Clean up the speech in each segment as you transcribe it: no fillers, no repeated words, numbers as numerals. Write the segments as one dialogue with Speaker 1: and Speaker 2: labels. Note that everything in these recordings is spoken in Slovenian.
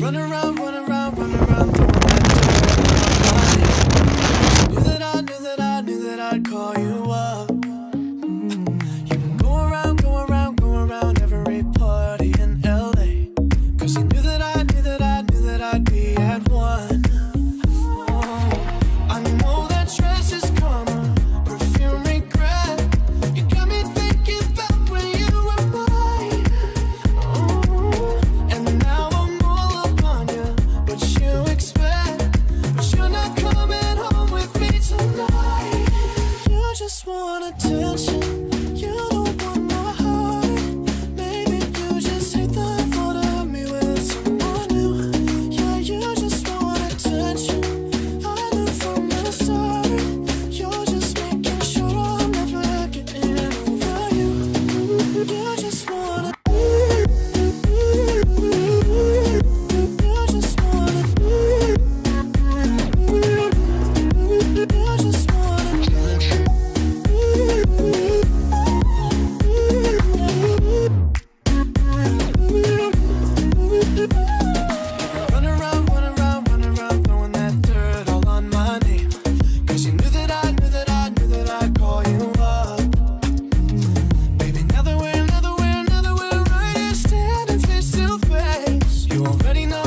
Speaker 1: Run around, run around, run around, throwing that dirt all on my name. Knew that I'd call you up. You've been go around every party in LA. Cause you knew that I'd be at one. I know that dress is karma, perfume regret. You got me thinking about when you were mine. And now I'm all up on you, what you expect. But you're not coming home with me tonight. You just want attention, you don't want my heart. Maybe you just hate the thought of me with someone new. Yeah, you just want attention, I knew from the start. You're just making sure I'm never getting over you. You just wanna, you just wanna, you just wanna. Run around, throwing that dirt all on my name. Cause you knew that I'd call you up. Baby, now that we're right here standing face to face. You already know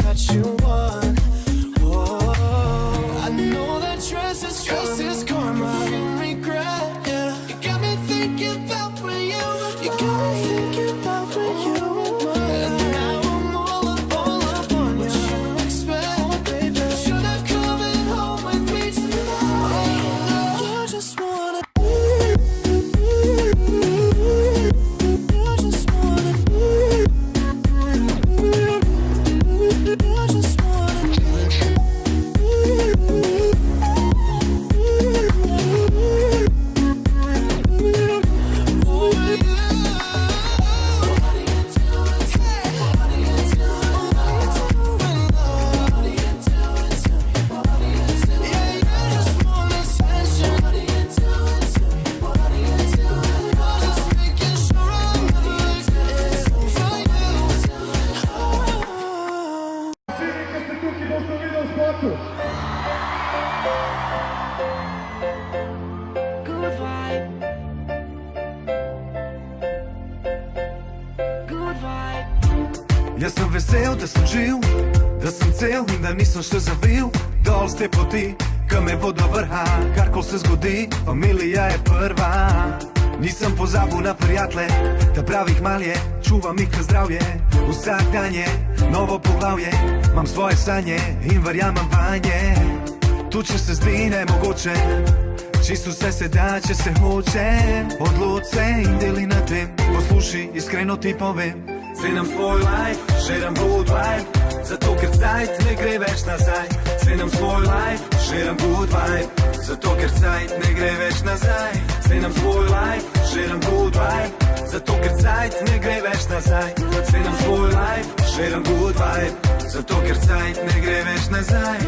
Speaker 1: that you won. Oh, I know that dress is karma, you regret, yeah. You got me thinking about when you were mine. And now I'm all up on what you expect, baby. You're not coming home with me tonight. You just wanna, you just wanna, you just wanna.
Speaker 2: Good vibe. Good vibe.
Speaker 3: Jaz sem vesel, da sem živ, da sem cel in da nisem še zavil dol z te poti, ki me bo do vrha. Karkoli se zgodi, familija je prva. Nisem pozabil na prijatelje, da pravih malje, čuvam jih zdravje. Vsak dan je novo poglavje, imam svoje sanje in verjamem vanje. Tu če se zdi nemogoče, čisto vse se da, če se hoče. Odloč se in deli na tem, posluši, iskreno ti povem. Cenim svoj life, širim good vibe, zato ker cajt ne gre več nazaj. Cenim svoj life, širim good vibe, zato ker cajt ne gre več nazaj. Cenim svoj life, širim good vibe, zato ker cajt ne gre več nazaj. Cenim svoj life, širim good vibe, zato ker cajt ne gre več nazaj.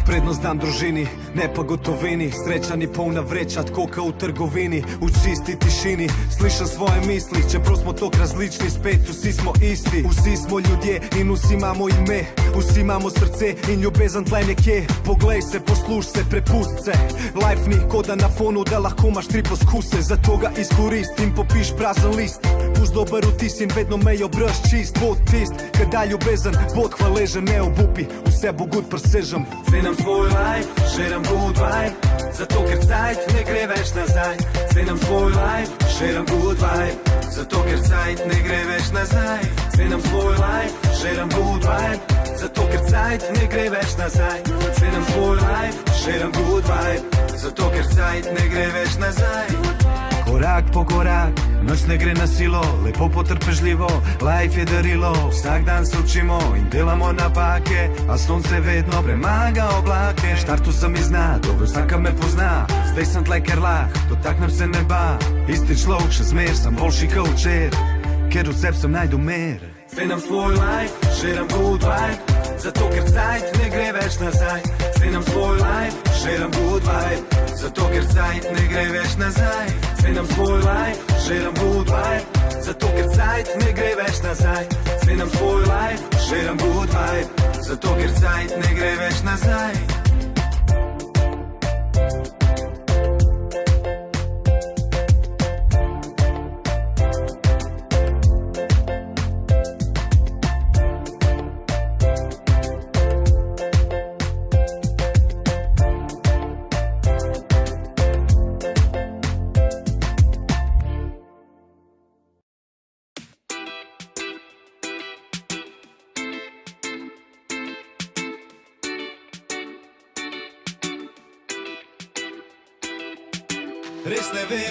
Speaker 3: Prednost dam družini, ne pa gotovini. Sreča ni polna vreča, tako kot v trgovini. V čisti tišini slišam svoje misli, čeprav smo tok različni, spet vsi smo isti. Vsi smo ljudje in vsi imamo ime, vsi imamo srce in ljubezen tle nekje. Poglej se, posluš se, prepust se. Life ni koda na fonu, da lahko imaš 3 poskuse. Zato ga izkorist in popiš prazen list. Puš dober vtis in vedno mejo brž čist. Bod tist, kad da ljubezen, bod hvaležen, ne obupi, vse bo good presežem. Cenim svoj life, širim good vibe, zato ker cajt ne gre več nazaj. Cenim svoj life, širim good vibe, zato ker cajt ne gre več nazaj. Cenim svoj life, širim good vibe, zato ker cajt ne gre več nazaj. Cenim svoj life, širim good vibe, zato ker cajt ne gre več nazaj. Korak po korak, noč ne gre na silo, lepo potrpežljivo, life je darilo. Vsak dan se učimo in delamo napake, a sonce vedno premaga oblake. Štartu sem iz dna, dobro vsaka me pozna, zdaj sem tle ker lah, dotaknem se neba. Isti človek še zmer, sem boljši kot včer, ker v sebi sem najdu mer. Cenim svoj life, širim good vibe, zato ker cajt ne gre več nazaj. Cenim svoj life, širim good vibe, zato ker cajt ne gre več nazaj. Cenim svoj life, Širam good vibe, zato ker cajt ne gre več nazaj. Snemam svoj life, širam good vibe, zato ker cajt ne gre več nazaj.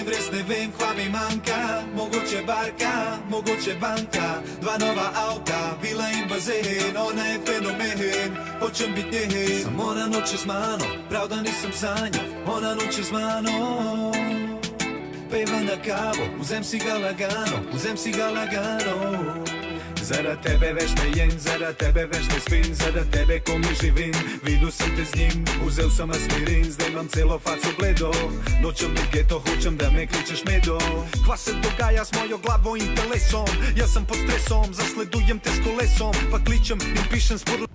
Speaker 3: Res ne vem, kva mi manjka. Mogoče barka, mogoče banka. Dva nova avta, vila in bazen. Ona je fenomen, hočem biti njen. Samo ona noče z mano, prav da nisem sanjal. Ona noče z mano. Pejva na kavo, vzem si ga lagano, vzem si ga lagano. Zaradi tebe več ne jem, zaradi tebe več ne spim, zaradi tebe komaj živim. Videl sem te z njim, vzel sem aspirin, zdaj imam celo faco bledo. Nočem biti geto, hočem da me kličeš medo. Kva se dogaja z mojo glavo in telesom? Jaz sem pod stresom, zasledujem te s kolesom, pa kličem in pišem spod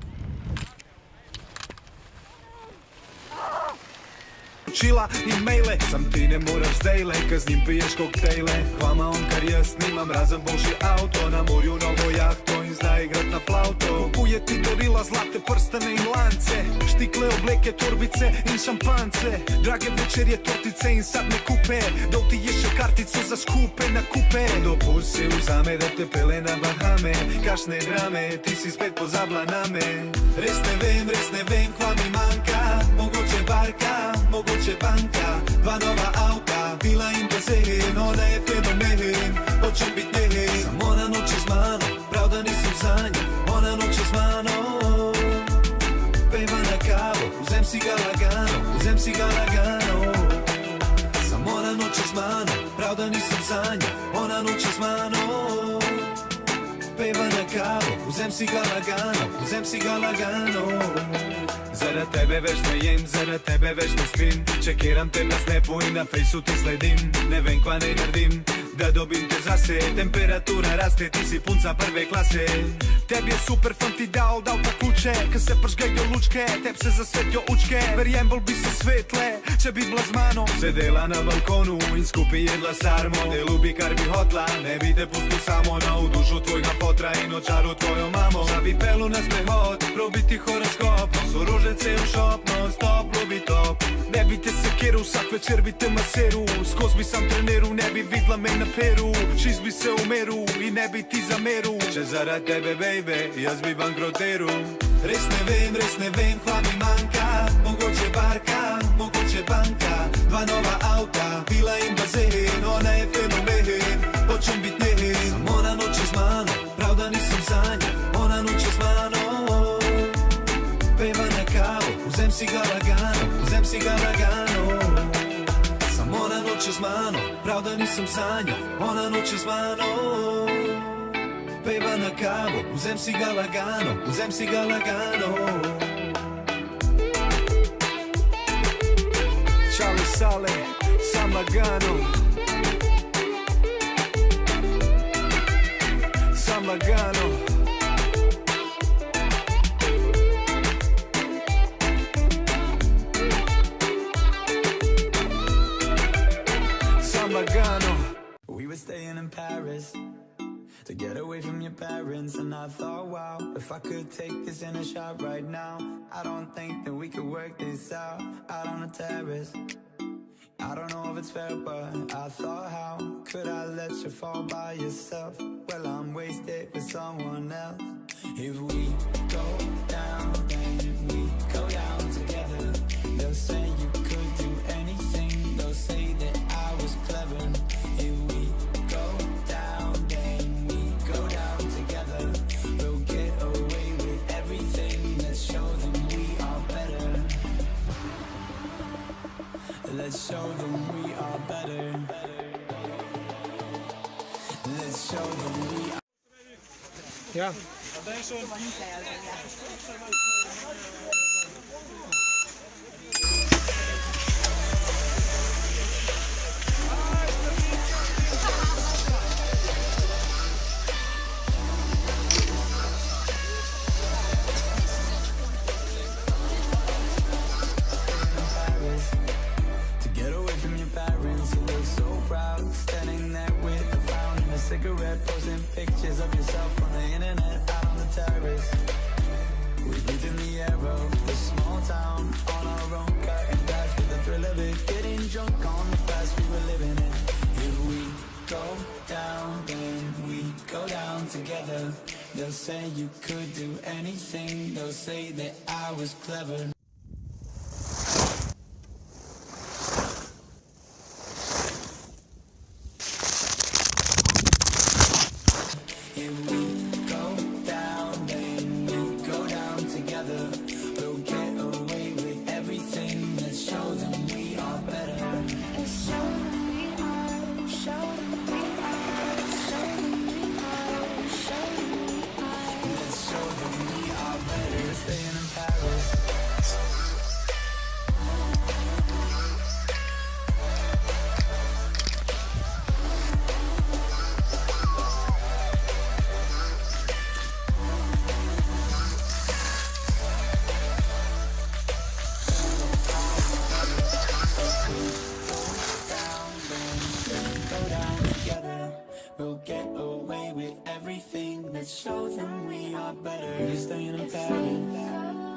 Speaker 3: Čila in maile, sam ti ne moraš zdajle, ka z njim piješ koktejle. Hvama on kar jaz nimam, razen boljši avto. Na morju novo jahto in zna igrat na flauto. Kupuje ti darila, zlate prstane in lance, štikle, obleke, torbice in šampance. Drage večerje, tortice in sadne kupe, dol ti je še kartico za skupe nakupe. Dopust si vzame, da te pele na Bahame, kašne drame, ti si spet pozabila name. Res ne vem, kva mi manjka. Mogoče barka, mogoče banka. Dva nova avta, vila in bazen. Ona je fenomen, hočem biti njen. Samo ona noče z mano, prav da nisem sanjal. Ona noče z mano. Pejva na kavo, vzem si ga lagano, vzem si ga lagano. Samo ona noče z mano, prav da nisem sanjal. Ona noče z mano. Pejva na kavo, vzem si ga lagano, vzem si ga lagano. Zaradi tebe več ne jem, zaradi tebe več ne spim. Čekiram te na snapu in na fejsu ti sledim. Ne vem, kva ne naredim, da dobim te zase. Temperatura raste, ti si punca prve klase. Tebi je super, fant ti dal ta ključe. Ko se pržgejo lučke, teb se zasvetijo učke. Verjem, bolj bi se svetle, če bi bila z mano. Sedela na balkonu in skupaj jedla sarmo. Ne ljubi, kar bi hotla, ne bi te pustil samo. Na v dušu tvojega potra in očaru tvojo mamo. Da bi pelu na sprehod, probiti horoskop. Sorožece v šop, non stop, ljubi top. Ne bi te sekiral, vsak večer bi te maseru. Skoz bi sam treniral, ne bi vidla me na peru. Šist bi se umeru in ne bi ti zameru. Če zaradi tebe, baby, jaz bi bankrotiral. Res ne vem, kva mi manjka. Mogoče barka, mogoče banka. Dva nova avta, vila in bazen. Ona je fenomen, hočem biti njen. Samo ona noče z mano, prav da nisem sanjal. Ona noče z mano. Pejva na kavo, vzem si ga lagano, vzem si ga lagano. Samo ona noče z mano, prav da nisem sanjal. Ona noče z mano. Pejva na kavo, vzem si ga lagano, vzem si ga lagano. Čale sale, sam lagano. Sam lagano. Sam lagano.
Speaker 4: We were staying in Paris to get away from your parents, and I thought, wow, if I could take this in a shot right now, I don't think that we could work this out on the terrace. I don't know if it's fair, but I thought, how could I let you fall by yourself? Well, I'm wasted with someone else. If we go down, then we go down together. They'll say you could do anything, they'll say that I was clever. If we go down, then we go down together. We'll get away with everything, let's show them we are better. Let's show them we are better. Let's show them we are.
Speaker 5: Ja.
Speaker 4: cigarette, posting pictures of yourself on the internet, out on the terrace. We breathe in the air of this small town, on our own, cutting glass with the thrill of it, getting drunk on the past we were living in. If we go down, then we go down together. They'll say you could do anything, they'll say that I was clever. If we go down, then we go down together. We'll get away with everything. Let's show them we are better.
Speaker 6: Let's show them we are, show them we are, show them we are, show them we are.
Speaker 4: Let's show them we are better. We're staying in Paris. Go down together. We'll get away with everything. Let's show them we are better. We're staying in Paris.